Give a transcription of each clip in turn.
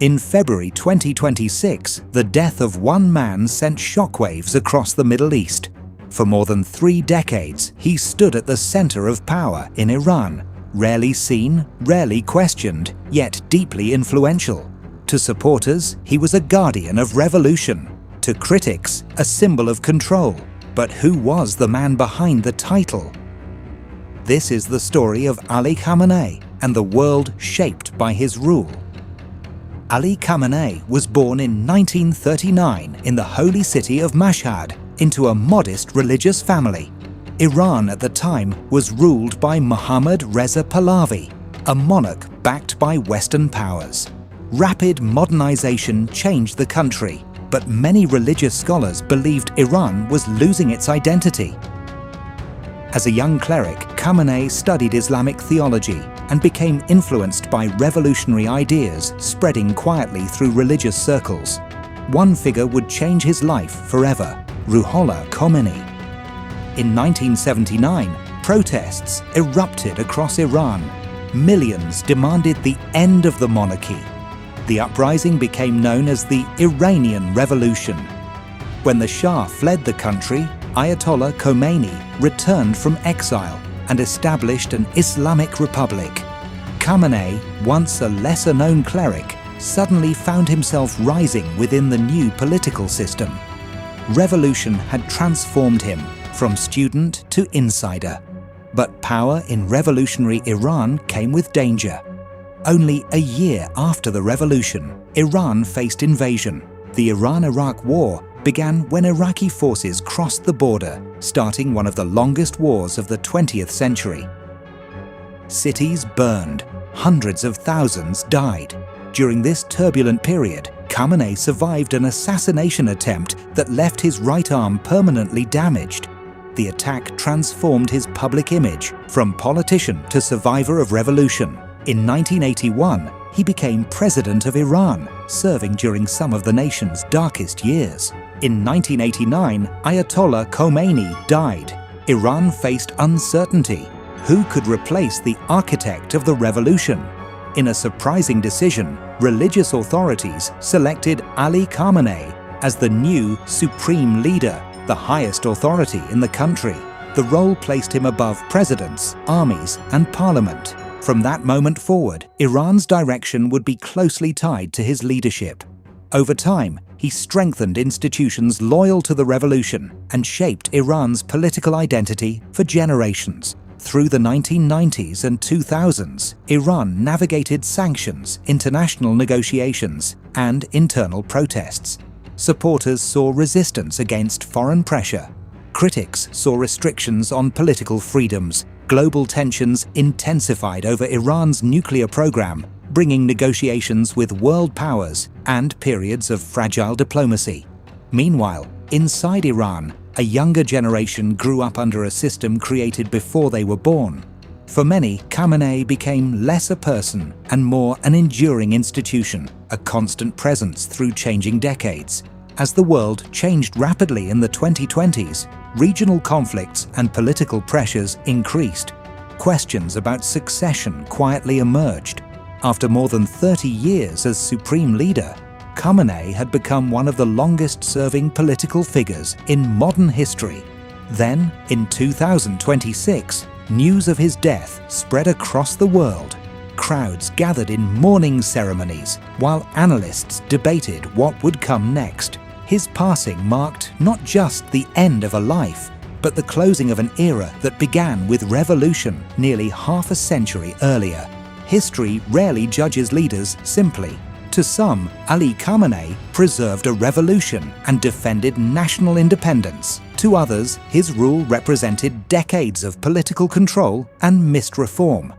In February 2026, the death of one man sent shockwaves across the Middle East. For more than 3 decades, he stood at the center of power in Iran, rarely seen, rarely questioned, yet deeply influential. To supporters, he was a guardian of revolution. To critics, a symbol of control. But who was the man behind the title? This is the story of Ali Khamenei and the world shaped by his rule. Ali Khamenei was born in 1939 in the holy city of Mashhad into a modest religious family. Iran at the time was ruled by Mohammad Reza Pahlavi, a monarch backed by Western powers. Rapid modernization changed the country, but many religious scholars believed Iran was losing its identity. As a young cleric, Khamenei studied Islamic theology and became influenced by revolutionary ideas spreading quietly through religious circles. One figure would change his life forever: Ruhollah Khomeini. In 1979, protests erupted across Iran. Millions demanded the end of the monarchy. The uprising became known as the Iranian Revolution. When the Shah fled the country, Ayatollah Khomeini returned from exile and established an Islamic Republic. Khamenei, once a lesser-known cleric, suddenly found himself rising within the new political system. Revolution had transformed him from student to insider. But power in revolutionary Iran came with danger. Only a year after the revolution, Iran faced invasion. The Iran-Iraq War began when Iraqi forces crossed the border, starting one of the longest wars of the 20th century. Cities burned, hundreds of thousands died. During this turbulent period, Khamenei survived an assassination attempt that left his right arm permanently damaged. The attack transformed his public image from politician to survivor of revolution. In 1981, he became president of Iran, serving during some of the nation's darkest years. In 1989, Ayatollah Khomeini died. Iran faced uncertainty. Who could replace the architect of the revolution? In a surprising decision, religious authorities selected Ali Khamenei as the new supreme leader, the highest authority in the country. The role placed him above presidents, armies, and parliament. From that moment forward, Iran's direction would be closely tied to his leadership. Over time, he strengthened institutions loyal to the revolution and shaped Iran's political identity for generations. Through the 1990s and 2000s, Iran navigated sanctions, international negotiations, and internal protests. Supporters saw resistance against foreign pressure. Critics saw restrictions on political freedoms. Global tensions intensified over Iran's nuclear program, bringing negotiations with world powers and periods of fragile diplomacy. Meanwhile, inside Iran, a younger generation grew up under a system created before they were born. For many, Khamenei became less a person and more an enduring institution, a constant presence through changing decades. As the world changed rapidly in the 2020s, regional conflicts and political pressures increased. Questions about succession quietly emerged. After more than 30 years as supreme leader, Khamenei had become one of the longest-serving political figures in modern history. Then, in 2026, news of his death spread across the world. Crowds gathered in mourning ceremonies, while analysts debated what would come next. His passing marked not just the end of a life, but the closing of an era that began with revolution nearly half a century earlier. History rarely judges leaders simply. To some, Ali Khamenei preserved a revolution and defended national independence. To others, his rule represented decades of political control and missed reform.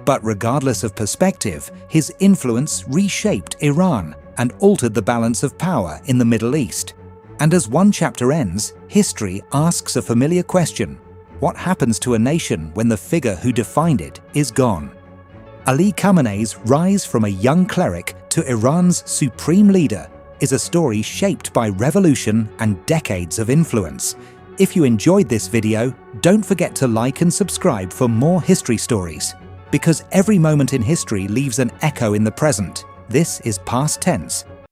But regardless of perspective, his influence reshaped Iran and altered the balance of power in the Middle East. And as one chapter ends, history asks a familiar question: what happens to a nation when the figure who defined it is gone? Ali Khamenei's rise from a young cleric to Iran's supreme leader is a story shaped by revolution and decades of influence. If you enjoyed this video, don't forget to like and subscribe for more history stories. Because every moment in history leaves an echo in the present. This is past tense.